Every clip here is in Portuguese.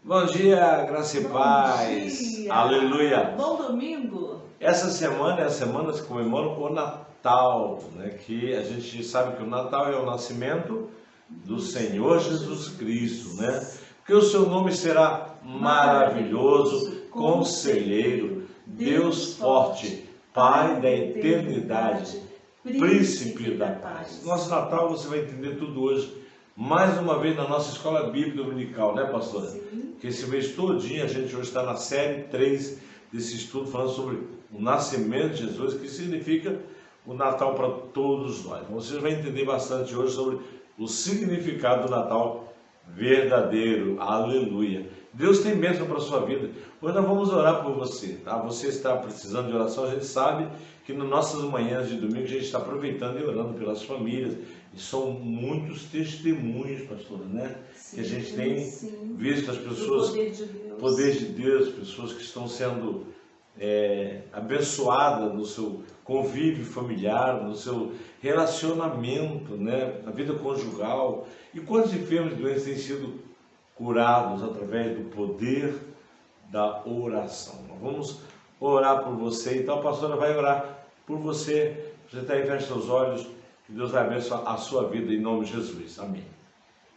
Bom dia, graça e paz. Dia. Aleluia. Bom domingo. Essa semana é a semana que comemora o Natal, né? Que a gente sabe que o Natal é o nascimento do Senhor Jesus Cristo, né? Que o seu nome será maravilhoso, conselheiro, Deus forte, Pai da eternidade, Príncipe da paz. Nosso Natal você vai entender tudo hoje, mais uma vez na nossa escola bíblica dominical, né, pastora? Sim. Que esse mês todinho a gente hoje está na série 3 desse estudo falando sobre o nascimento de Jesus, que significa o Natal para todos nós. Então, você vai entender bastante hoje sobre o significado do Natal verdadeiro. Aleluia. Deus tem bênção para a sua vida. Hoje nós vamos orar por você, tá? Você está precisando de oração, a gente sabe que nas nossas manhãs de domingo a gente está aproveitando e orando pelas famílias. E são muitos testemunhos, pastora, né? Sim, que a gente tem visto as pessoas, o poder de Deus, pessoas que estão sendo abençoadas no seu convívio familiar, no seu relacionamento, né? Na vida conjugal. E quantos enfermos e doentes têm sido curados através do poder da oração. Nós vamos orar por você. Então a pastora vai orar por você. Você está aí, fecha seus olhos. Que Deus vai abençoar a sua vida em nome de Jesus. Amém.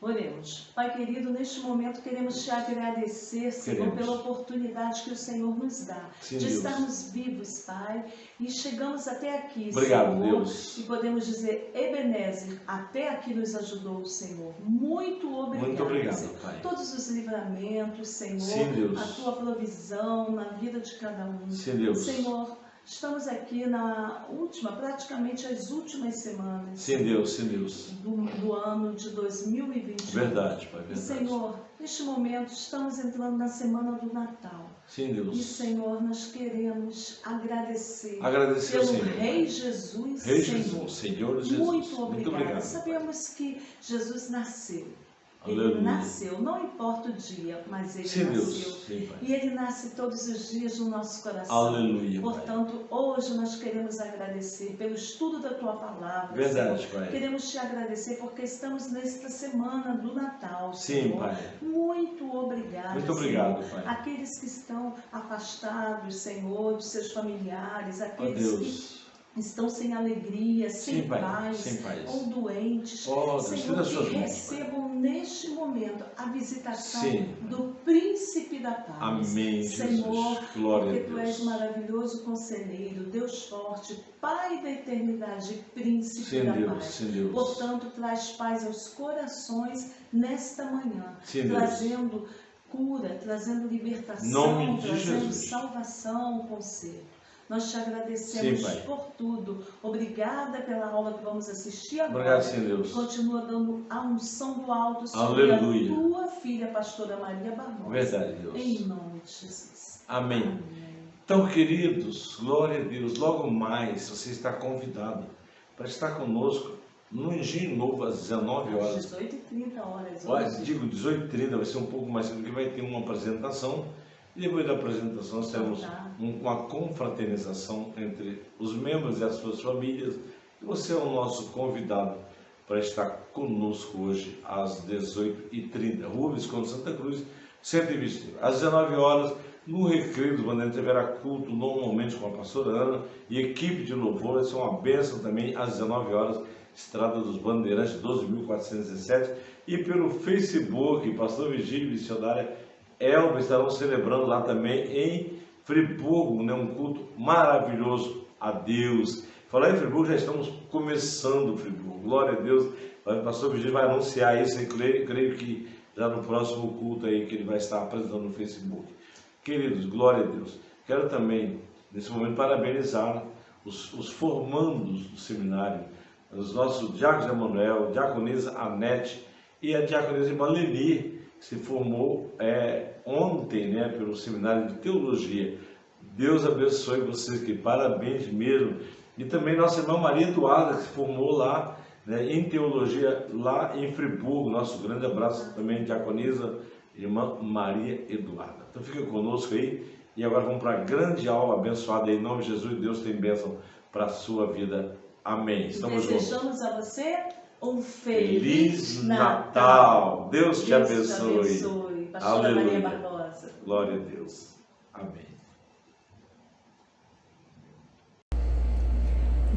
Oremos. Pai querido, neste momento queremos te agradecer, Senhor, pela oportunidade que o Senhor nos dá. Sim, de Deus. estarmos vivos, Pai, e chegamos até aqui, Obrigado, Senhor. Deus. E podemos dizer, Ebenezer, até aqui nos ajudou o Senhor. Muito obrigado. Muito obrigado, Senhor. Pai. Todos os livramentos, Senhor, Sim, Deus. a tua provisão na vida de cada um. Sim, Deus. Senhor, estamos aqui na última, praticamente as últimas semanas. Sim, Deus, sim, Deus. Do ano de 2021. Verdade, Pai, verdade. Senhor, neste momento estamos entrando na semana do Natal. Sim, Deus. E, Senhor, nós queremos agradecer Agradecer ao pelo Senhor. Rei Jesus, Rei Senhor. Jesus, Senhor Jesus. Muito obrigada. obrigado. Sabemos que Jesus nasceu. Aleluia. Ele nasceu, não importa o dia, mas ele Sim, nasceu. Deus. Sim, Pai. E ele nasce todos os dias no nosso coração. Aleluia, Pai. Portanto, hoje nós queremos agradecer pelo estudo da tua palavra. Verdade, Senhor. Pai. Queremos te agradecer porque estamos nesta semana do Natal. Sim, Senhor. Pai. Muito obrigada. Muito obrigado, Senhor. Pai. Aqueles que estão afastados, Senhor, dos seus familiares, Ó aqueles Deus. que estão sem alegria, sem Sim, Pai. paz, Sem paz. ou doentes. Ó Deus, Senhor, tira as suas que mãos, recebam neste momento a visitação Sim. do Príncipe da Paz. Amém, Senhor, Jesus. Glória porque a Tu Deus. és maravilhoso conselheiro, Deus forte, Pai da eternidade, Príncipe Sim, da Deus, Paz. sim, Deus. Portanto, traz paz aos corações nesta manhã, Sim, Deus. trazendo cura, trazendo libertação, Nome de trazendo Jesus. salvação, conselho. Nós te agradecemos Sim, Pai. por tudo. Obrigada pela aula que vamos assistir agora. Obrigado, Senhor Deus. Continua dando a unção do alto sobre Aleluia. a tua filha, pastora Maria Barbosa. Verdade, Deus. Em nome de Jesus. Amém. Amém. Então, queridos, glória a Deus. Logo mais, você está convidado para estar conosco no Engenho Novo, às 19 Às horas. 18h30 horas. Olha, hoje. digo 18h30, vai ser um pouco mais cedo, porque vai ter uma apresentação. E depois da apresentação, nós temos uma confraternização entre os membros e as suas famílias. E você é o nosso convidado para estar conosco hoje, às 18h30. Rua Visconde Santa Cruz, 120. Às 19 horas, no Recreio do Bandeirantes, haverá culto normalmente com a pastora Ana e equipe de louvor. Vai ser uma bênção também, às 19 horas, Estrada dos Bandeirantes, 12.417. E pelo Facebook, Pastor Vigílio Missionária Elba estarão celebrando lá também em Friburgo, né? Um culto maravilhoso a Deus. Falar em Friburgo, já estamos começando Friburgo. Glória a Deus. O pastor Vigílio vai anunciar isso e creio que já no próximo culto aí que ele vai estar apresentando no Facebook. Queridos, glória a Deus. Quero também, nesse momento, parabenizar os formandos do seminário, os nossos diáconos Emanuel, diaconisa Anete e a diaconisa Maleni, que se formou ontem, né, pelo seminário de teologia. Deus abençoe vocês, que parabéns mesmo. E também nossa irmã Maria Eduarda, que se formou lá, né, em teologia, lá em Friburgo. Nosso grande abraço também, diaconisa, irmã Maria Eduarda. Então fica conosco aí. E agora vamos para a grande aula abençoada aí. Em nome de Jesus, Deus tem bênção para a sua vida. Amém. Estamos juntos. Desejamos a você um Feliz Natal. Deus te abençoe. Pastora Maria Barbosa. Glória a Deus. Amém.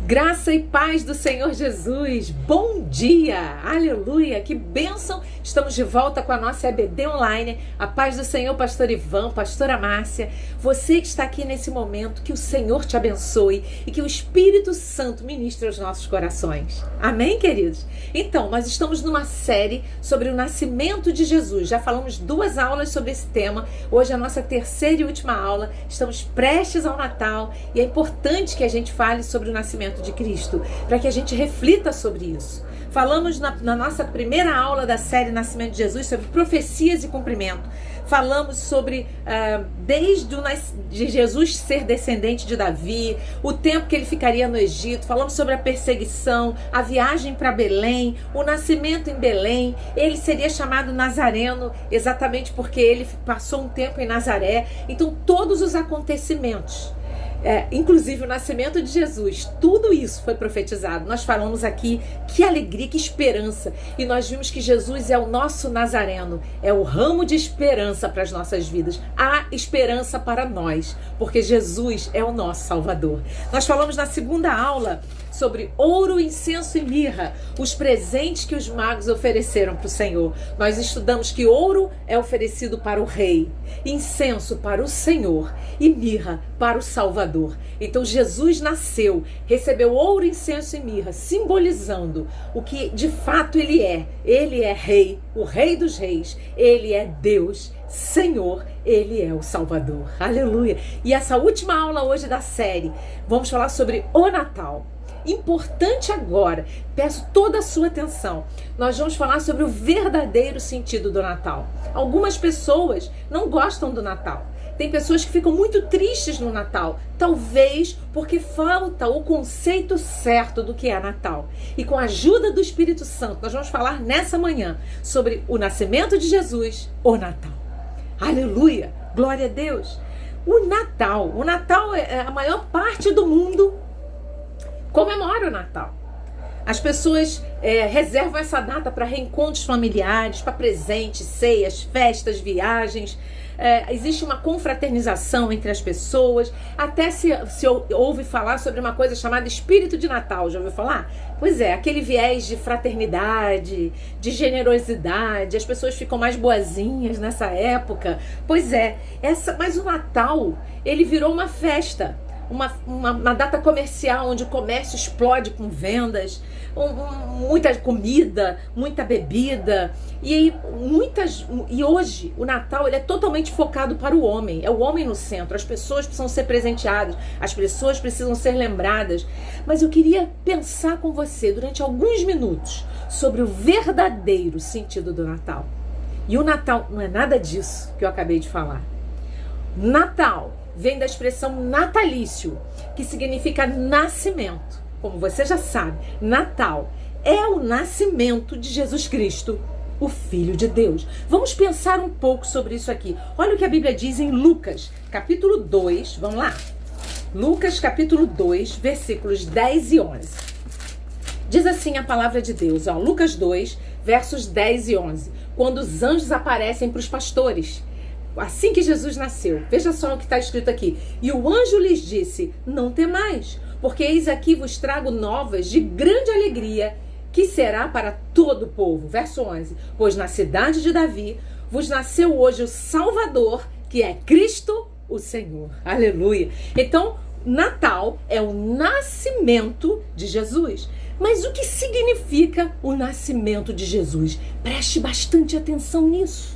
Graça e paz do Senhor Jesus, bom dia, aleluia, que bênção, estamos de volta com a nossa EBD Online, a paz do Senhor, pastor Ivan, pastora Márcia, você que está aqui nesse momento, que o Senhor te abençoe e que o Espírito Santo ministre aos nossos corações, amém, queridos? Então, nós estamos numa série sobre o nascimento de Jesus, já falamos 2 aulas sobre esse tema, hoje é a nossa 3ª e última aula, estamos prestes ao Natal e é importante que a gente fale sobre o nascimento de Cristo, para que a gente reflita sobre isso. Falamos na nossa primeira aula da série Nascimento de Jesus sobre profecias e cumprimento. Falamos sobre desde de Jesus ser descendente de Davi, o tempo que ele ficaria no Egito. Falamos sobre a perseguição, a viagem para Belém, o nascimento em Belém. Ele seria chamado Nazareno exatamente porque ele passou um tempo em Nazaré. Então todos os acontecimentos, inclusive o nascimento de Jesus, tudo isso foi profetizado. Nós falamos aqui que alegria, que esperança, e nós vimos que Jesus é o nosso Nazareno, é o ramo de esperança para as nossas vidas. Há esperança para nós, porque Jesus é o nosso Salvador. Nós falamos na segunda aula sobre ouro, incenso e mirra, os presentes que os magos ofereceram para o Senhor. Nós estudamos que ouro é oferecido para o rei, incenso para o Senhor e mirra para o Salvador. Então Jesus nasceu, recebeu ouro, incenso e mirra, simbolizando o que de fato ele é. Ele é rei, o rei dos reis, ele é Deus, Senhor, ele é o Salvador. Aleluia! E essa última aula hoje da série, vamos falar sobre o Natal. Importante agora, peço toda a sua atenção, nós vamos falar sobre o verdadeiro sentido do Natal. Algumas pessoas não gostam do Natal. Tem pessoas que ficam muito tristes no Natal, talvez porque falta o conceito certo do que é Natal. E com a ajuda do Espírito Santo, nós vamos falar nessa manhã sobre o nascimento de Jesus, o Natal. Aleluia! Glória a Deus! O Natal é a maior parte do mundo comemora o Natal. As pessoas reservam essa data para reencontros familiares, para presentes, ceias, festas, viagens. Existe uma confraternização entre as pessoas. Até se ouve falar sobre uma coisa chamada espírito de Natal. Já ouviu falar? Pois é, aquele viés de fraternidade, de generosidade. As pessoas ficam mais boazinhas nessa época. Pois é, mas o Natal, ele virou uma festa. Uma data comercial onde o comércio explode com vendas, muita comida, muita bebida e hoje o Natal ele é totalmente focado para o homem, é o homem no centro. As pessoas precisam ser presenteadas, as pessoas precisam ser lembradas, mas eu queria pensar com você durante alguns minutos sobre o verdadeiro sentido do Natal. E o Natal não é nada disso que eu acabei de falar. Natal vem da expressão natalício, que significa nascimento. Como você já sabe, Natal é o nascimento de Jesus Cristo, o Filho de Deus. Vamos pensar um pouco sobre isso aqui. Olha o que a Bíblia diz em Lucas, capítulo 2, vamos lá? Lucas, capítulo 2, versículos 10 e 11. Diz assim a palavra de Deus, Lucas 2, versos 10 e 11. Quando os anjos aparecem para os pastores, assim que Jesus nasceu, veja só o que está escrito aqui. E o anjo lhes disse: não temais, porque eis aqui vos trago novas de grande alegria, que será para todo o povo. Verso 11. Pois na cidade de Davi vos nasceu hoje o Salvador, que é Cristo o Senhor. Aleluia. Então, Natal é o nascimento de Jesus. Mas o que significa o nascimento de Jesus? Preste bastante atenção nisso.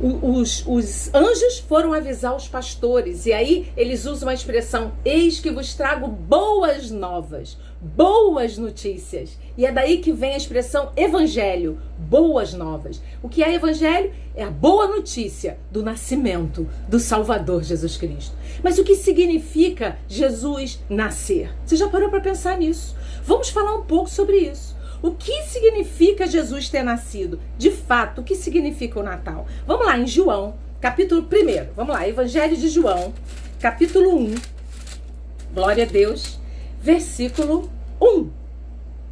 Os anjos foram avisar os pastores, e aí eles usam a expressão: eis que vos trago boas novas, boas notícias. E é daí que vem a expressão evangelho, boas novas. O que é evangelho? É a boa notícia do nascimento do Salvador Jesus Cristo. Mas o que significa Jesus nascer? Você já parou para pensar nisso? Vamos falar um pouco sobre isso. O que significa Jesus ter nascido? De fato, o que significa o Natal? Vamos lá, em João, capítulo 1. Vamos lá, Evangelho de João, capítulo 1. Glória a Deus. Versículo 1.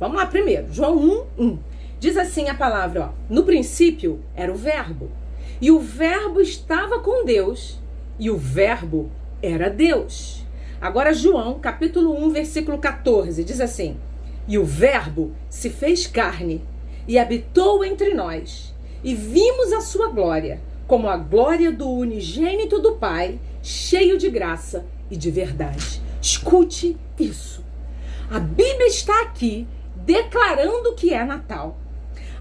Vamos lá primeiro. João 1, 1. Diz assim a palavra, no princípio era o verbo. E o Verbo estava com Deus, e o Verbo era Deus. Agora João, capítulo 1, versículo 14, diz assim: e o Verbo se fez carne e habitou entre nós, e vimos a sua glória, como a glória do unigênito do Pai, cheio de graça e de verdade. Escute isso. A Bíblia está aqui declarando que é Natal.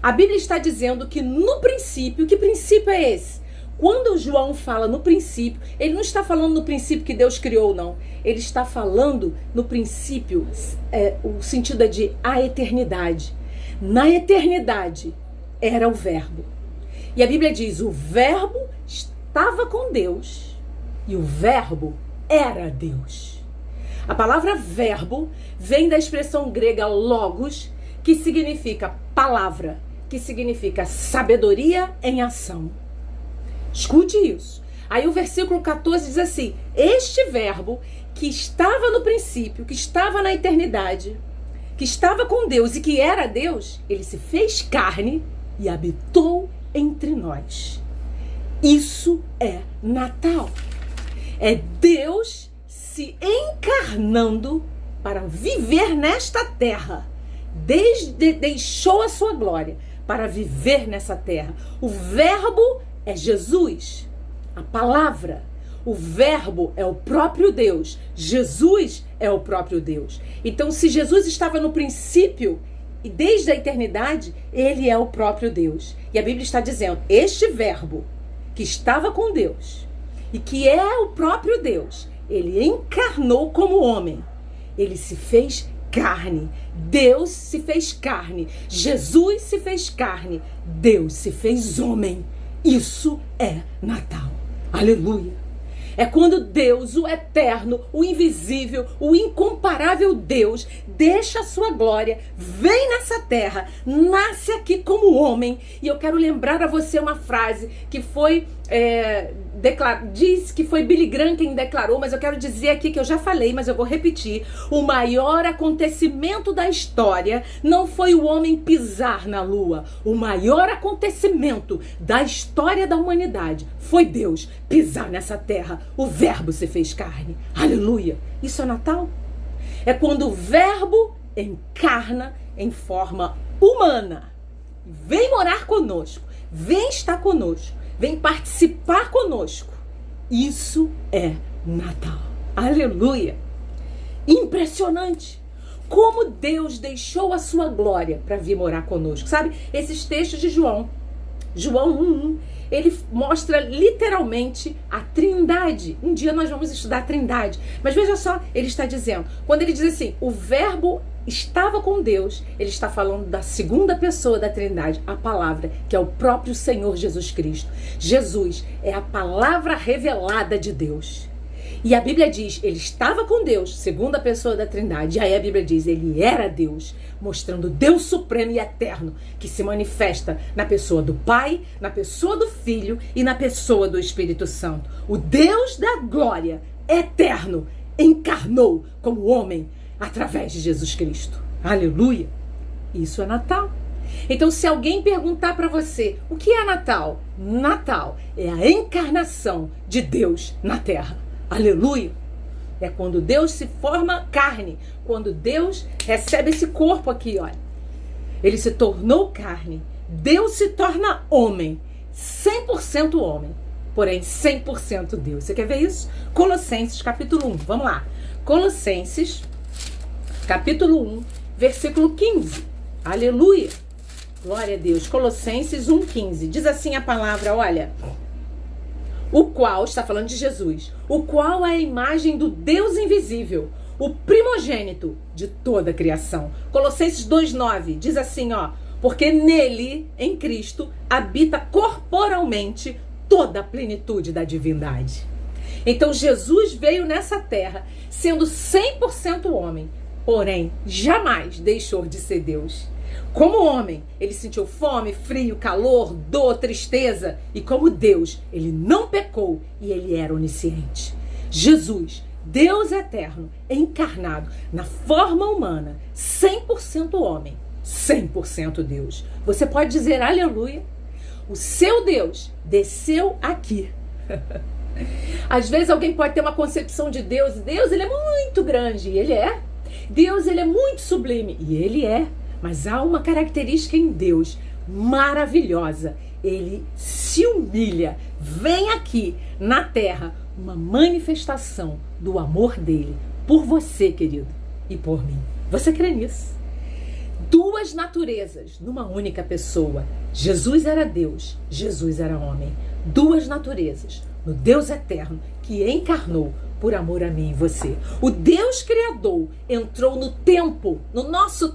A Bíblia está dizendo que no princípio, que princípio é esse? Quando João fala no princípio, ele não está falando no princípio que Deus criou, não. Ele está falando no princípio, o sentido é de a eternidade. Na eternidade era o Verbo. E a Bíblia diz, o Verbo estava com Deus e o Verbo era Deus. A palavra verbo vem da expressão grega logos, que significa palavra, que significa sabedoria em ação. Escute isso. Aí o versículo 14 diz assim: este verbo que estava no princípio, que estava na eternidade, que estava com Deus e que era Deus, ele se fez carne e habitou entre nós. Isso é Natal. É Deus se encarnando para viver nesta terra. Deixou a sua glória para viver nessa terra. O Verbo é Jesus, a palavra. O Verbo é o próprio Deus. Jesus é o próprio Deus. Então, se Jesus estava no princípio e desde a eternidade, ele é o próprio Deus. E a Bíblia está dizendo, este Verbo que estava com Deus e que é o próprio Deus, ele encarnou como homem. Ele se fez carne. Deus se fez carne. Jesus se fez carne. Deus se fez homem. Isso é Natal. Aleluia. É quando Deus, o eterno, o invisível, o incomparável Deus, deixa a sua glória, vem nessa terra, nasce aqui como homem. E eu quero lembrar a você uma frase que foi, diz que foi Billy Graham quem declarou, mas eu quero dizer aqui que eu já falei, mas eu vou repetir. O maior acontecimento da história não foi o homem pisar na lua. O maior acontecimento da história da humanidade foi Deus pisar nessa terra. O Verbo se fez carne. Aleluia. Isso é Natal? É quando o Verbo encarna em forma humana. Vem morar conosco. Vem estar conosco. Vem participar conosco. Isso é Natal. Aleluia. Impressionante. Como Deus deixou a sua glória para vir morar conosco. Sabe, esses textos de João 1:1, ele mostra literalmente a Trindade. Um dia nós vamos estudar a Trindade. Mas veja só, ele está dizendo, quando ele diz assim, o Verbo estava com Deus, ele está falando da segunda pessoa da Trindade, a palavra, que é o próprio Senhor Jesus Cristo. Jesus é a palavra revelada de Deus. E a Bíblia diz, ele estava com Deus, segunda pessoa da Trindade. E aí a Bíblia diz, ele era Deus, mostrando Deus supremo e eterno, que se manifesta na pessoa do Pai, na pessoa do Filho e na pessoa do Espírito Santo. O Deus da glória, eterno, encarnou como homem através de Jesus Cristo. Aleluia! Isso é Natal. Então, se alguém perguntar para você, o que é Natal? Natal é a encarnação de Deus na terra. Aleluia! É quando Deus se forma carne, quando Deus recebe esse corpo aqui, olha. Ele se tornou carne. Deus se torna homem, 100% homem, porém 100% Deus. Você quer ver isso? Colossenses capítulo 1, vamos lá. Colossenses capítulo 1, versículo 15. Aleluia! Glória a Deus. Colossenses 1:15. Diz assim a palavra, olha... O qual, está falando de Jesus, o qual é a imagem do Deus invisível, o primogênito de toda a criação. Colossenses 2:9 diz assim, ó, porque nele, em Cristo, habita corporalmente toda a plenitude da divindade. Então Jesus veio nessa terra sendo 100% homem, porém jamais deixou de ser Deus. Como homem, ele sentiu fome, frio, calor, dor, tristeza. E como Deus, ele não pecou e ele era onisciente. Jesus, Deus eterno, encarnado na forma humana, 100% homem, 100% Deus. Você pode dizer aleluia? O seu Deus desceu aqui. Às vezes alguém pode ter uma concepção de Deus. Deus, ele é muito grande, e ele é. Deus, ele é muito sublime, e ele é. Mas há uma característica em Deus maravilhosa. Ele se humilha, vem aqui na terra, uma manifestação do amor dele por você, querido, e por mim. Você crê nisso? Duas naturezas numa única pessoa. Jesus era Deus, Jesus era homem. Duas naturezas no Deus eterno que encarnou por amor a mim e você. O Deus Criador entrou no tempo, no nosso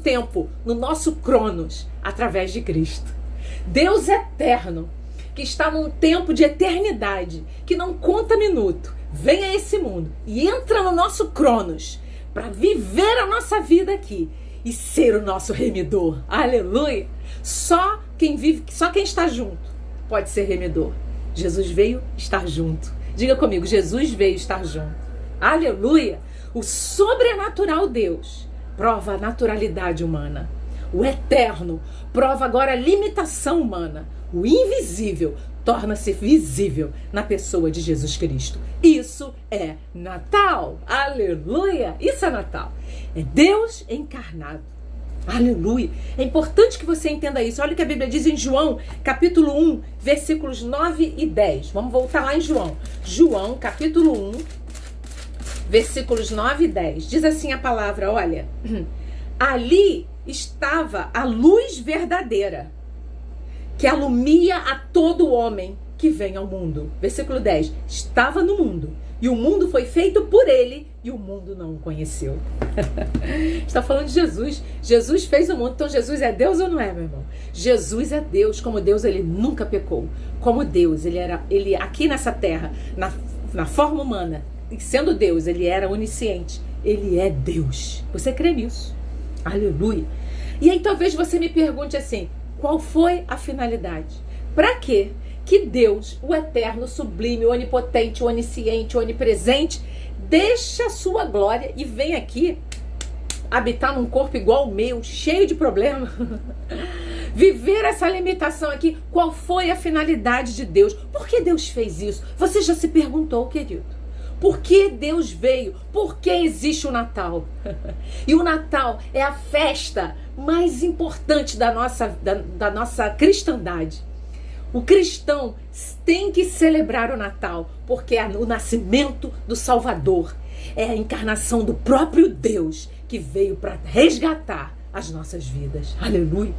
Cronos, através de Cristo. Deus eterno, que está num tempo de eternidade, que não conta minuto, vem a esse mundo e entra no nosso Cronos para viver a nossa vida aqui e ser o nosso remidor. Aleluia! Só quem está junto pode ser remidor. Jesus veio estar junto. Diga comigo, Jesus veio estar junto. Aleluia! O sobrenatural Deus prova a naturalidade humana. O eterno prova agora a limitação humana. O invisível torna-se visível na pessoa de Jesus Cristo. Isso é Natal. Aleluia! Isso é Natal. É Deus encarnado. Aleluia! É importante que você entenda isso. Olha o que a Bíblia diz em João, capítulo 1, versículos 9 e 10. Vamos voltar lá em João. João, capítulo 1, versículos 9 e 10. Diz assim a palavra, olha. Ali estava a luz verdadeira, que alumia a todo homem que vem ao mundo. Versículo 10. Estava no mundo, e o mundo foi feito por ele, e o mundo não o conheceu. Está falando de Jesus. Jesus fez o mundo. Então Jesus é Deus ou não é, meu irmão? Jesus é Deus. Como Deus, ele nunca pecou. Como Deus, ele aqui nessa terra, na forma humana, e sendo Deus, ele era onisciente. Ele é Deus. Você crê nisso? Aleluia. E aí talvez você me pergunte assim, qual foi a finalidade? Para quê que Deus, o eterno, sublime, onipotente, onisciente, onipresente, deixa a sua glória e vem aqui habitar num corpo igual ao meu, cheio de problemas? Viver essa limitação aqui, qual foi a finalidade de Deus? Por que Deus fez isso? Você já se perguntou, querido? Por que Deus veio? Por que existe o Natal? E o Natal é a festa mais importante da nossa cristandade. O cristão tem que celebrar o Natal, porque é o nascimento do Salvador. É a encarnação do próprio Deus que veio para resgatar as nossas vidas. Aleluia!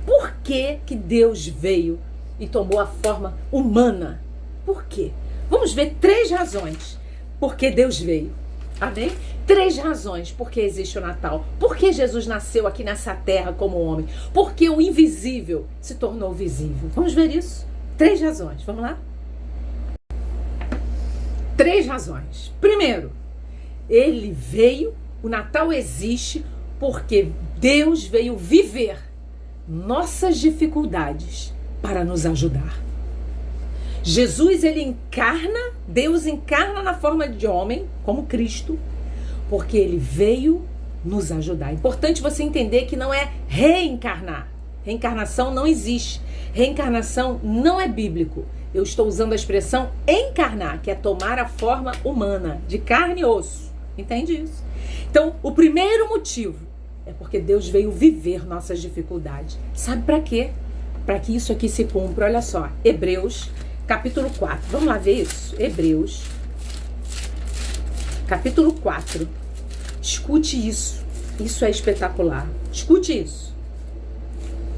Por que Deus veio e tomou a forma humana? Por quê? Vamos ver 3 razões. Porque Deus veio. Amém? 3 razões porque existe o Natal. Por que Jesus nasceu aqui nessa terra como homem? Porque o invisível se tornou visível. Vamos ver isso? 3 razões. Vamos lá? 3 razões. Primeiro, ele veio, o Natal existe porque Deus veio viver nossas dificuldades para nos ajudar. Jesus, ele encarna, Deus encarna na forma de homem, como Cristo, porque ele veio nos ajudar. É importante você entender que não é reencarnar. Reencarnação não existe. Reencarnação não é bíblico. Eu estou usando a expressão encarnar, que é tomar a forma humana, de carne e osso. Entende isso? Então, o primeiro motivo é porque Deus veio viver nossas dificuldades. Sabe para quê? Para que isso aqui se cumpra. Olha só, Hebreus capítulo 4. Vamos lá ver isso? Hebreus, capítulo 4. Escute isso. Isso é espetacular. Escute isso.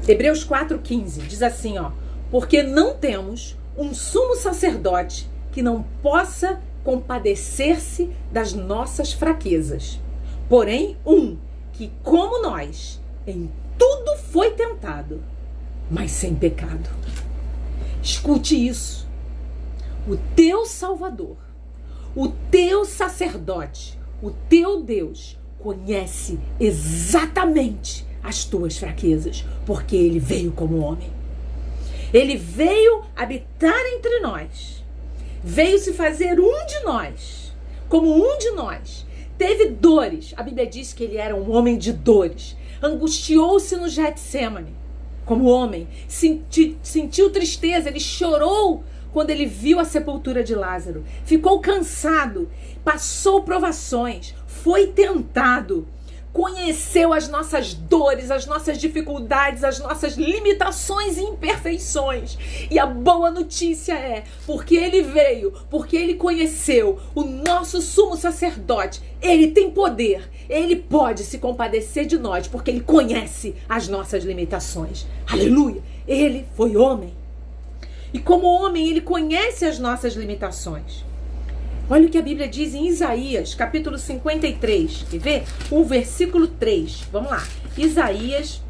Hebreus 4:15 diz assim, ó: porque não temos um sumo sacerdote que não possa compadecer-se das nossas fraquezas, porém que, como nós, em tudo foi tentado, mas sem pecado. Escute isso. O teu Salvador, o teu sacerdote, o teu Deus conhece exatamente as tuas fraquezas, porque ele veio como homem. Ele veio habitar entre nós. Veio se fazer um de nós, como um de nós. Teve dores. A Bíblia diz que ele era um homem de dores. Angustiou-se no Getsêmani. como homem, sentiu tristeza, ele chorou quando ele viu a sepultura de Lázaro, ficou cansado, passou provações, foi tentado, conheceu as nossas dores, as nossas dificuldades, as nossas limitações e imperfeições. E a boa notícia é, porque ele veio, porque ele conheceu o nosso sumo sacerdote, ele tem poder, ele pode se compadecer de nós, porque ele conhece as nossas limitações. Aleluia! Ele foi homem. E como homem, ele conhece as nossas limitações. Olha o que a Bíblia diz em Isaías, capítulo 53. Quer ver? O versículo 3. Vamos lá. Isaías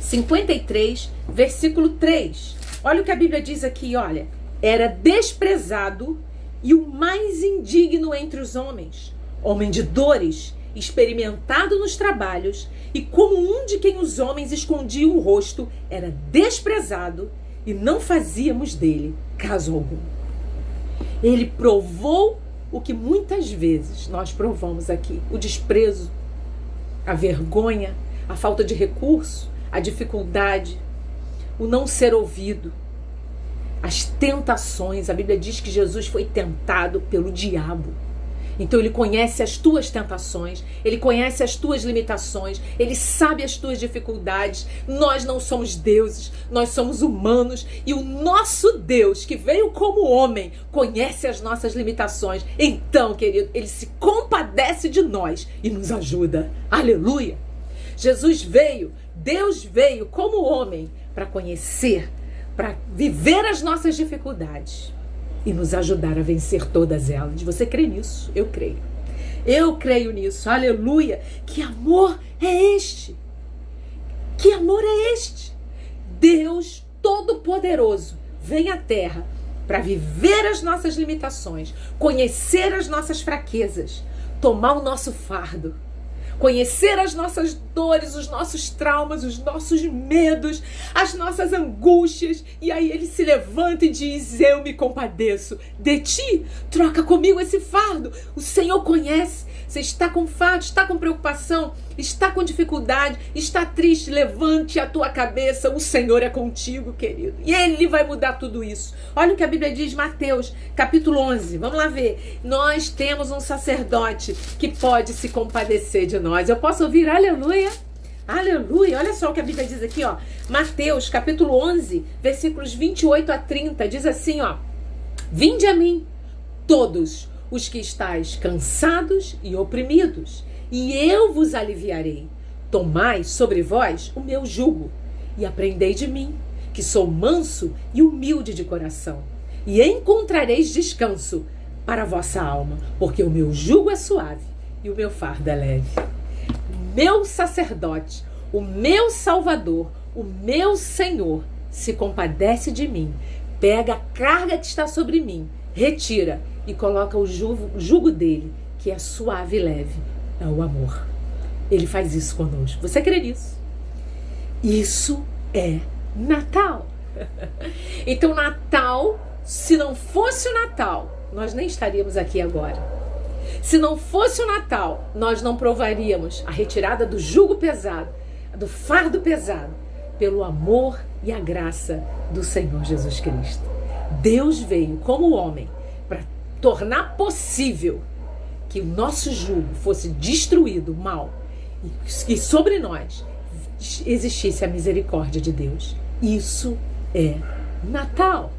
53, versículo 3. Olha o que a Bíblia diz aqui, olha. Era desprezado e o mais indigno entre os homens. Homem de dores, experimentado nos trabalhos, e como um de quem os homens escondiam o rosto, era desprezado e não fazíamos dele caso algum. Ele provou o que muitas vezes nós provamos aqui: o desprezo, a vergonha, a falta de recurso, a dificuldade, o não ser ouvido, as tentações. A Bíblia diz que Jesus foi tentado pelo diabo. Então ele conhece as tuas tentações, ele conhece as tuas limitações, ele sabe as tuas dificuldades. Nós não somos deuses, nós somos humanos, e o nosso Deus, que veio como homem, conhece as nossas limitações. Então, querido, ele se compadece de nós e nos ajuda. Aleluia! Jesus veio, Deus veio como homem para conhecer, para viver as nossas dificuldades e nos ajudar a vencer todas elas. Você crê nisso? Eu creio. Eu creio nisso. Aleluia! Que amor é este? Que amor é este? Deus Todo-Poderoso vem à Terra para viver as nossas limitações, conhecer as nossas fraquezas, tomar o nosso fardo, conhecer as nossas dores, os nossos traumas, os nossos medos, as nossas angústias. E aí ele se levanta e diz: eu me compadeço de ti, troca comigo esse fardo. O Senhor conhece. Você está com fardo, está com preocupação, está com dificuldade, está triste, levante a tua cabeça. O Senhor é contigo, querido. E Ele vai mudar tudo isso. Olha o que a Bíblia diz, Mateus, capítulo 11. Vamos lá ver. Nós temos um sacerdote que pode se compadecer de nós. Eu posso ouvir aleluia? Aleluia. Olha só o que a Bíblia diz aqui, ó. Mateus, capítulo 11, versículos 28 a 30. Diz assim, ó. Vinde a mim, todos os que estáis cansados e oprimidos, e eu vos aliviarei. Tomai sobre vós o meu jugo, e aprendei de mim, que sou manso e humilde de coração, e encontrareis descanso para a vossa alma, porque o meu jugo é suave e o meu fardo é leve. O meu sacerdote, o meu Salvador, o meu Senhor se compadece de mim, pega a carga que está sobre mim, retira e coloca o jugo dele, que é suave e leve. É o amor. Ele faz isso conosco. Você crê nisso? Isso é Natal. Então, Natal, se não fosse o Natal, nós nem estaríamos aqui agora. Se não fosse o Natal, nós não provaríamos a retirada do jugo pesado, do fardo pesado, pelo amor e a graça do Senhor Jesus Cristo. Deus veio como homem para tornar possível que o nosso jugo fosse destruído, mal, e que sobre nós existisse a misericórdia de Deus. Isso é Natal.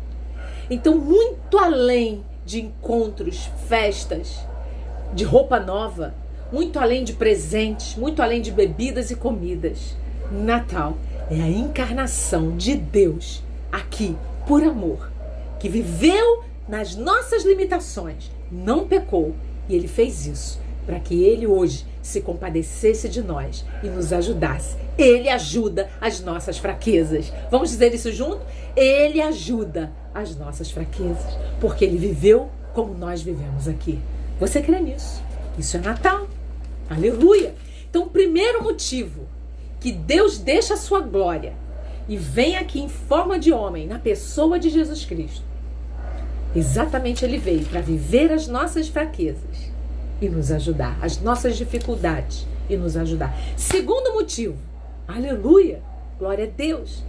Então, muito além de encontros, festas, de roupa nova, muito além de presentes, muito além de bebidas e comidas, Natal é a encarnação de Deus aqui, por amor, que viveu nas nossas limitações, não pecou, e Ele fez isso para que Ele hoje se compadecesse de nós e nos ajudasse. Ele ajuda as nossas fraquezas. Vamos dizer isso junto? Ele ajuda as nossas fraquezas, porque Ele viveu como nós vivemos aqui. Você crê nisso? Isso é Natal. Aleluia! Então, o primeiro motivo que Deus deixa a sua glória e vem aqui em forma de homem, na pessoa de Jesus Cristo, exatamente Ele veio para viver as nossas fraquezas e nos ajudar, as nossas dificuldades e nos ajudar. Segundo motivo, aleluia, Glória a Deus.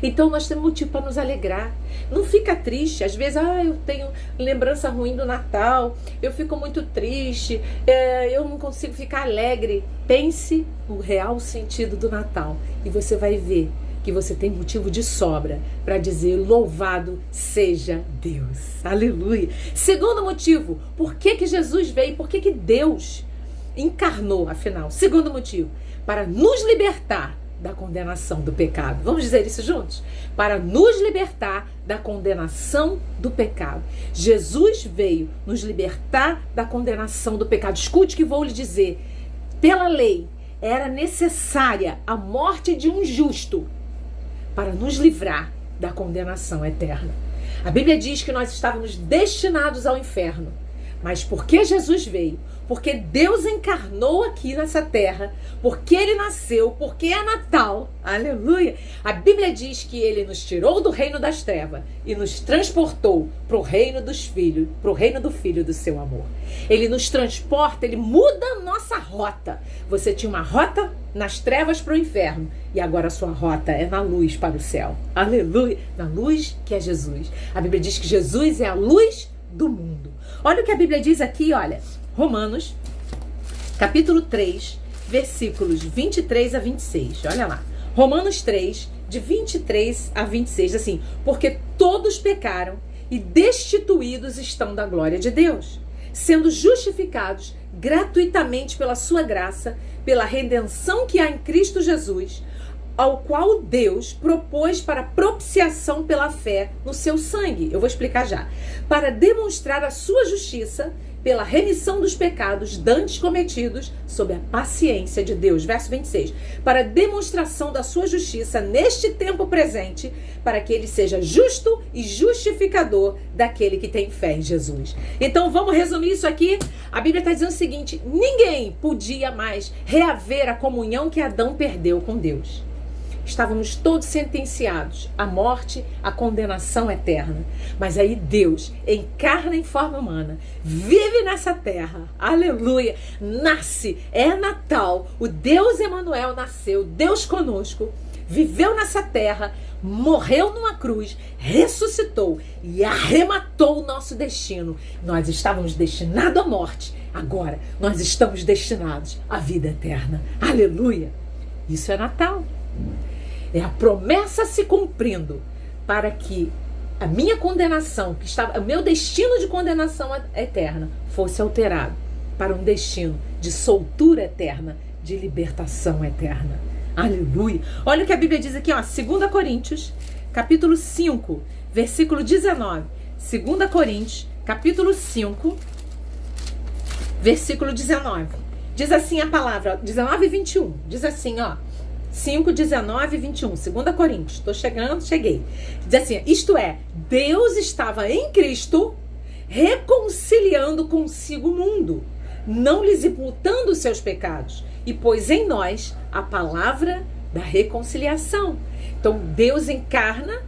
Então nós temos motivo para nos alegrar. Não fica triste. Às vezes, eu tenho lembrança ruim do Natal, eu fico muito triste, eu não consigo ficar alegre. Pense no real sentido do Natal e você vai ver que você tem motivo de sobra para dizer louvado seja Deus. Aleluia. Segundo motivo, por que Jesus veio? Por que Deus encarnou, afinal? Segundo motivo, para nos libertar da condenação do pecado. Vamos dizer isso juntos? Para nos libertar da condenação do pecado. Jesus veio nos libertar da condenação do pecado. Escute o que vou lhe dizer. Pela lei, era necessária a morte de um justo para nos livrar da condenação eterna. A Bíblia diz que nós estávamos destinados ao inferno. Mas porque Jesus veio, porque Deus encarnou aqui nessa terra, porque Ele nasceu, porque é Natal, aleluia, a Bíblia diz que Ele nos tirou do reino das trevas e nos transportou para o reino dos filhos, para o reino do Filho do seu amor. Ele nos transporta, Ele muda a nossa rota. Você tinha uma rota nas trevas para o inferno e agora a sua rota é na luz para o céu, aleluia, na luz que é Jesus. A Bíblia diz que Jesus é a luz do mundo. Olha o que a Bíblia diz aqui, olha, Romanos, capítulo 3, versículos 23 a 26, olha lá. Romanos 3, de 23 a 26, assim, porque todos pecaram e destituídos estão da glória de Deus, sendo justificados gratuitamente pela sua graça, pela redenção que há em Cristo Jesus, ao qual Deus propôs para propiciação pela fé no seu sangue. Eu vou explicar já. Para demonstrar a sua justiça pela remissão dos pecados dantes cometidos sob a paciência de Deus. Verso 26. Para demonstração da sua justiça neste tempo presente, para que ele seja justo e justificador daquele que tem fé em Jesus. Então vamos resumir isso aqui. A Bíblia está dizendo o seguinte: ninguém podia mais reaver a comunhão que Adão perdeu com Deus. Estávamos todos sentenciados à morte, à condenação eterna. Mas aí Deus encarna em forma humana, vive nessa terra, aleluia, nasce, é Natal, o Deus Emanuel nasceu, Deus conosco, viveu nessa terra, morreu numa cruz, ressuscitou e arrematou o nosso destino. Nós estávamos destinados à morte, agora nós estamos destinados à vida eterna, aleluia. Isso é Natal. É a promessa se cumprindo para que a minha condenação, que estava, o meu destino de condenação eterna, fosse alterado para um destino de soltura eterna, de libertação eterna. Aleluia! Olha o que a Bíblia diz aqui, ó, 2 Coríntios, capítulo 5, versículo 19. 2 Coríntios, capítulo 5, versículo 19. Diz assim a palavra, 19 e 21. Diz assim, ó. 5, 19 e 21, 2 Coríntios, estou chegando, cheguei. Diz assim, isto é, Deus estava em Cristo reconciliando consigo o mundo, não lhes imputando os seus pecados, e pôs em nós a palavra da reconciliação. Então Deus encarna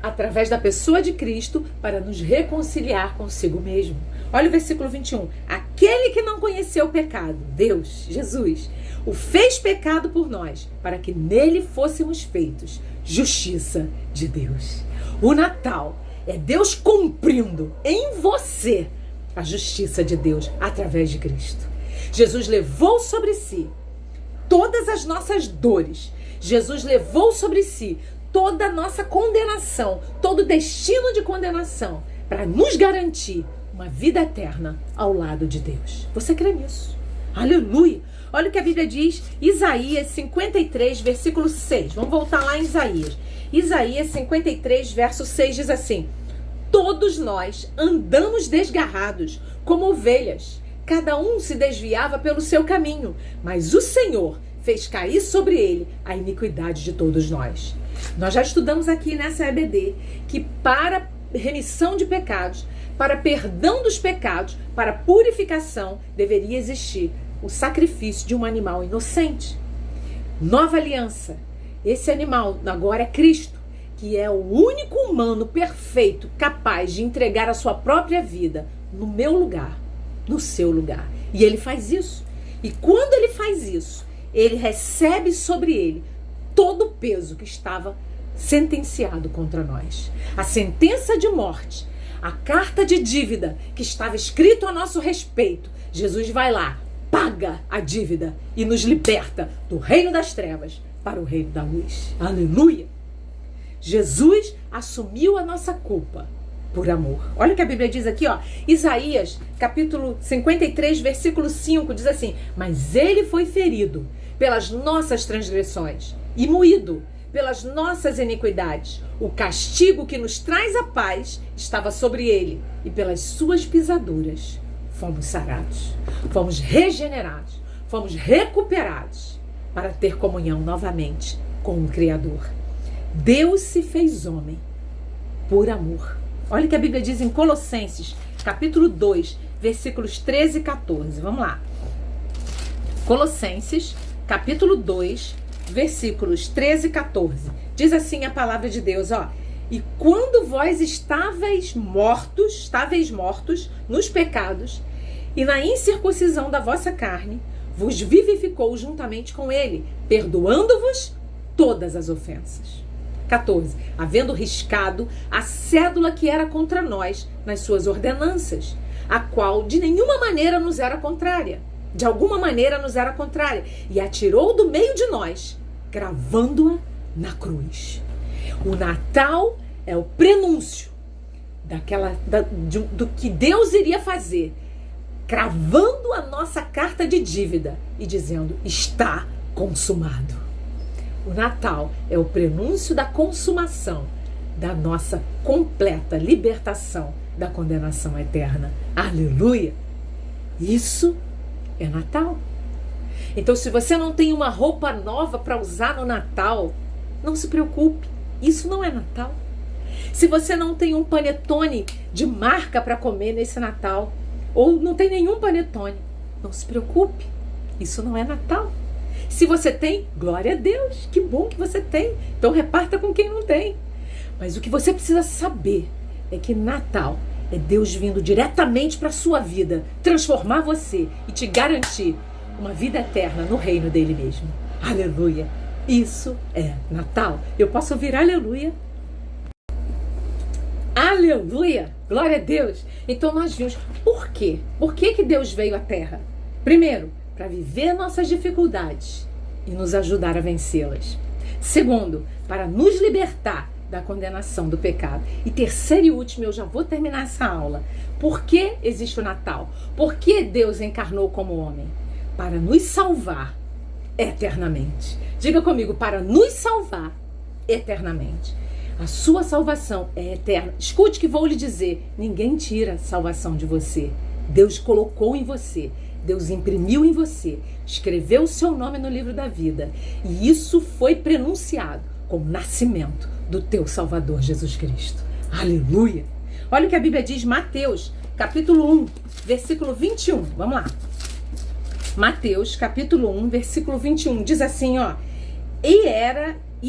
através da pessoa de Cristo para nos reconciliar consigo mesmo. Olha o versículo 21. Aquele que não conheceu o pecado, Deus, Jesus, o fez pecado por nós, para que nele fôssemos feitos justiça de Deus. O Natal é Deus cumprindo em você a justiça de Deus através de Cristo. Jesus levou sobre si todas as nossas dores. Jesus levou sobre si toda a nossa condenação, todo o destino de condenação, para nos garantir uma vida eterna ao lado de Deus. Você crê nisso? Aleluia! Olha o que a Bíblia diz, Isaías 53, versículo 6. Vamos voltar lá em Isaías. Isaías 53, verso 6 diz assim: todos nós andamos desgarrados como ovelhas, cada um se desviava pelo seu caminho, mas o Senhor fez cair sobre ele a iniquidade de todos nós. Nós já estudamos aqui nessa EBD que para remissão de pecados, para perdão dos pecados, para purificação, deveria existir o sacrifício de um animal inocente. Nova aliança. Esse animal agora é Cristo, que é o único humano perfeito, capaz de entregar a sua própria vida no meu lugar, no seu lugar. E ele faz isso. E quando ele faz isso, ele recebe sobre ele todo o peso que estava sentenciado contra nós. A sentença de morte, a carta de dívida que estava escrito a nosso respeito. Jesus vai lá, paga a dívida e nos liberta do reino das trevas para o reino da luz. Aleluia! Jesus assumiu a nossa culpa por amor. Olha o que a Bíblia diz aqui, ó. Isaías, capítulo 53, versículo 5, diz assim: mas ele foi ferido pelas nossas transgressões e moído pelas nossas iniquidades. O castigo que nos traz a paz estava sobre ele, e pelas suas pisaduras fomos sarados, fomos regenerados, fomos recuperados para ter comunhão novamente com o Criador. Deus se fez homem por amor. Olha o que a Bíblia diz em Colossenses, capítulo 2, versículos 13 e 14. Vamos lá. Colossenses, capítulo 2, versículos 13 e 14. Diz assim a palavra de Deus, ó. E quando vós estáveis mortos nos pecados e na incircuncisão da vossa carne, vos vivificou juntamente com ele, perdoando-vos todas as ofensas. 14. Havendo riscado a cédula que era contra nós nas suas ordenanças, a qual de nenhuma maneira nos era contrária. De alguma maneira nos era contrária. E atirou do meio de nós, gravando-a na cruz. O Natal é o prenúncio do que Deus iria fazer, cravando a nossa carta de dívida e dizendo: está consumado. O Natal é o prenúncio da consumação da nossa completa libertação da condenação eterna. Aleluia! Isso é Natal. Então, se você não tem uma roupa nova para usar no Natal, não se preocupe, isso não é Natal. Se você não tem um panetone de marca para comer nesse Natal, ou não tem nenhum panetone, não se preocupe, isso não é Natal. Se você tem, glória a Deus, que bom que você tem, então reparta com quem não tem. Mas o que você precisa saber é que Natal é Deus vindo diretamente para a sua vida, transformar você e te garantir uma vida eterna no reino dele mesmo. Aleluia! Isso é Natal. Eu posso ouvir aleluia? Aleluia! Glória a Deus! Então nós vimos por quê? Por que Deus veio à Terra? Primeiro, para viver nossas dificuldades e nos ajudar a vencê-las. Segundo, para nos libertar da condenação do pecado. E terceiro e último, eu já vou terminar essa aula. Por que existe o Natal? Por que Deus encarnou como homem? Para nos salvar eternamente. Diga comigo, para nos salvar eternamente. A sua salvação é eterna. Escute que vou lhe dizer, ninguém tira a salvação de você. Deus colocou em você. Deus imprimiu em você, escreveu o seu nome no livro da vida. E isso foi prenunciado com o nascimento do teu Salvador Jesus Cristo. Aleluia! Olha o que a Bíblia diz, Mateus, capítulo 1, versículo 21. Vamos lá. Mateus, capítulo 1, versículo 21. Diz assim, ó. E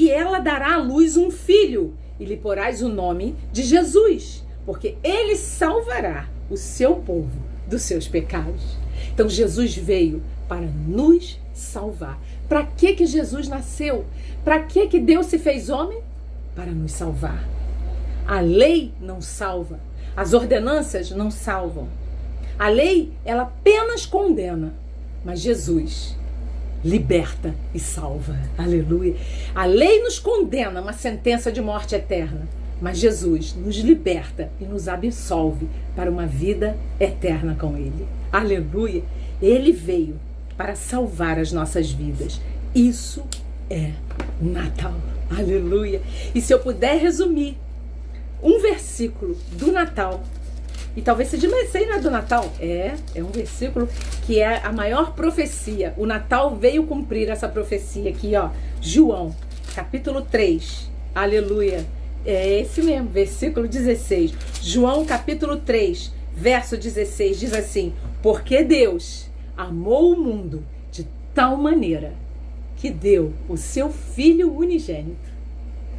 ela dará à luz um filho, e lhe porás o nome de Jesus, porque ele salvará o seu povo dos seus pecados. Então Jesus veio para nos salvar. Para que Jesus nasceu? Para que Deus se fez homem? Para nos salvar. A lei não salva. As ordenanças não salvam. A lei, ela apenas condena. Mas Jesus liberta e salva. Aleluia. A lei nos condena a uma sentença de morte eterna. Mas Jesus nos liberta e nos absolve para uma vida eterna com Ele. Aleluia! Ele veio para salvar as nossas vidas. Isso é Natal. Aleluia! E se eu puder resumir um versículo do Natal, e talvez você diga, mas isso aí não é do Natal? É um versículo que é a maior profecia. O Natal veio cumprir essa profecia aqui, ó. João, capítulo 3. Aleluia! É esse mesmo, versículo 16. João capítulo 3, verso 16, diz assim: porque Deus amou o mundo de tal maneira que deu o seu Filho unigênito,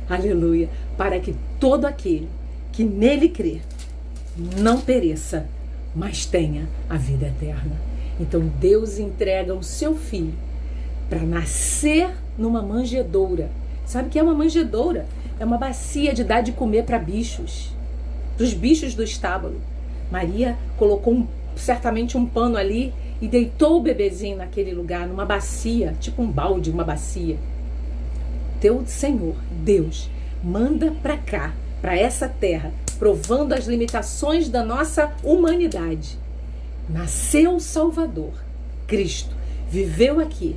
aleluia, para que todo aquele que nele crê não pereça, mas tenha a vida eterna. Então Deus entrega o seu Filho para nascer numa manjedoura, Sabe o que é uma manjedoura? É uma bacia de dar de comer para bichos, para os bichos do estábulo. Maria colocou certamente um pano ali e deitou o bebezinho naquele lugar, numa bacia, tipo um balde, uma bacia. Teu Senhor, Deus, manda para cá, para essa terra, provando as limitações da nossa humanidade. Nasceu o Salvador, Cristo, viveu aqui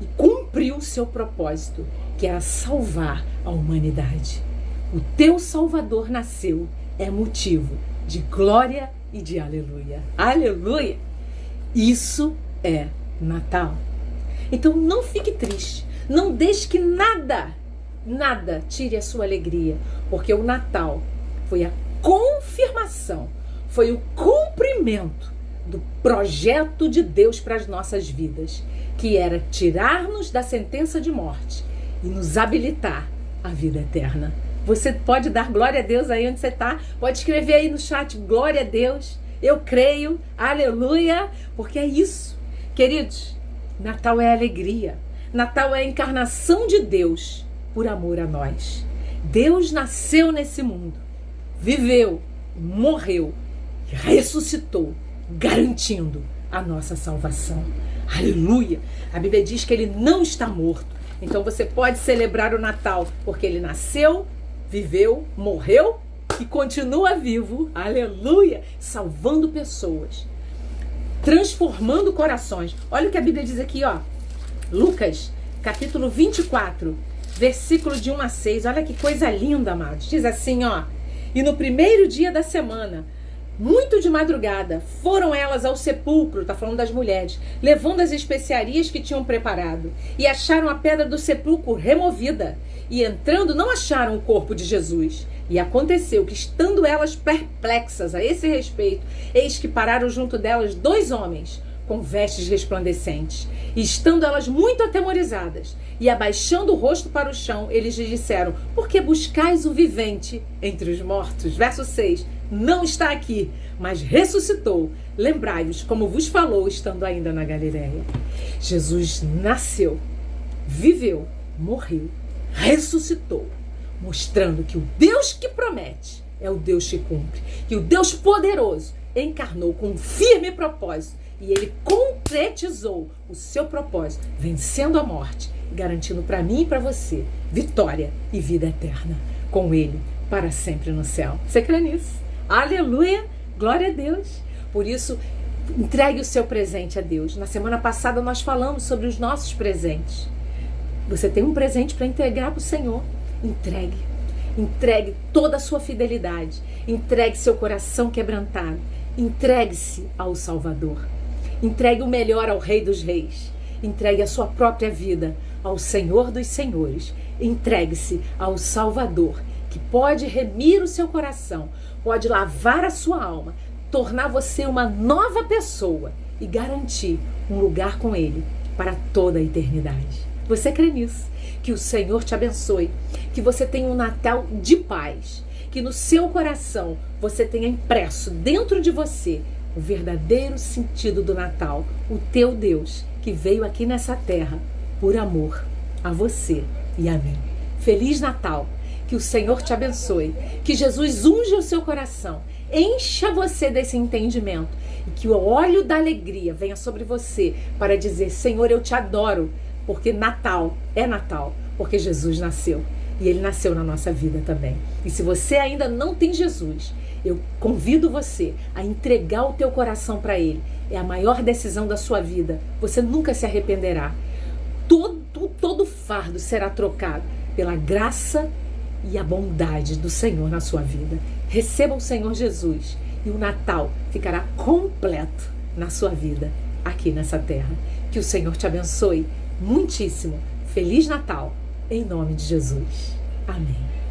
e cumpriu o seu propósito, que era salvar a humanidade. O teu Salvador nasceu, é motivo de glória e de aleluia. Aleluia! Isso é Natal. Então não fique triste, não deixe que nada tire a sua alegria, porque o Natal foi a confirmação, foi o cumprimento do projeto de Deus para as nossas vidas, que era tirar-nos da sentença de morte e nos habilitar à vida eterna. Você pode dar glória a Deus aí onde você está, pode escrever aí no chat, glória a Deus, eu creio, aleluia, porque é isso. Queridos, Natal é alegria, Natal é a encarnação de Deus por amor a nós. Deus nasceu nesse mundo, viveu, morreu, ressuscitou, garantindo a nossa salvação. Aleluia! A Bíblia diz que ele não está morto. Então você pode celebrar o Natal porque ele nasceu, viveu, morreu e continua vivo. Aleluia! Salvando pessoas, transformando corações. Olha o que a Bíblia diz aqui, ó. Lucas, capítulo 24, versículo de 1 a 6. Olha que coisa linda, amados. Diz assim, ó. E no primeiro dia da semana, muito de madrugada, foram elas ao sepulcro, está falando das mulheres, levando as especiarias que tinham preparado, e acharam a pedra do sepulcro removida, e entrando não acharam o corpo de Jesus. E aconteceu que, estando elas perplexas a esse respeito, eis que pararam junto delas 2 homens, com vestes resplandecentes, e estando elas muito atemorizadas, e abaixando o rosto para o chão, eles lhe disseram: por que buscais o vivente entre os mortos? Verso 6, não está aqui, mas ressuscitou. Lembrai-vos como vos falou, estando ainda na Galileia. Jesus nasceu, viveu, morreu, ressuscitou, mostrando que o Deus que promete é o Deus que cumpre, que o Deus poderoso encarnou com um firme propósito, e ele concretizou o seu propósito, vencendo a morte, garantindo para mim e para você vitória e vida eterna com ele para sempre no céu. Você crê nisso? Aleluia! Glória a Deus! Por isso, entregue o seu presente a Deus. Na semana passada nós falamos sobre os nossos presentes. Você tem um presente para entregar para o Senhor. Entregue. Entregue toda a sua fidelidade. Entregue seu coração quebrantado. Entregue-se ao Salvador. Entregue o melhor ao Rei dos Reis. Entregue a sua própria vida ao Senhor dos Senhores. Entregue-se ao Salvador, que pode remir o seu coração, pode lavar a sua alma, tornar você uma nova pessoa e garantir um lugar com Ele para toda a eternidade. Você crê nisso? Que o Senhor te abençoe, que você tenha um Natal de paz, que no seu coração você tenha impresso dentro de você o verdadeiro sentido do Natal, o teu Deus que veio aqui nessa terra por amor a você e a mim. Feliz Natal! Que o Senhor te abençoe, que Jesus unja o seu coração, encha você desse entendimento e que o óleo da alegria venha sobre você para dizer: Senhor, eu te adoro, porque Natal é Natal, porque Jesus nasceu e Ele nasceu na nossa vida também. E se você ainda não tem Jesus, eu convido você a entregar o teu coração para Ele. É a maior decisão da sua vida, você nunca se arrependerá. Todo fardo será trocado pela graça e a bondade do Senhor na sua vida. Receba o Senhor Jesus e o Natal ficará completo na sua vida aqui nessa terra. Que o Senhor te abençoe muitíssimo. Feliz Natal, em nome de Jesus. Amém.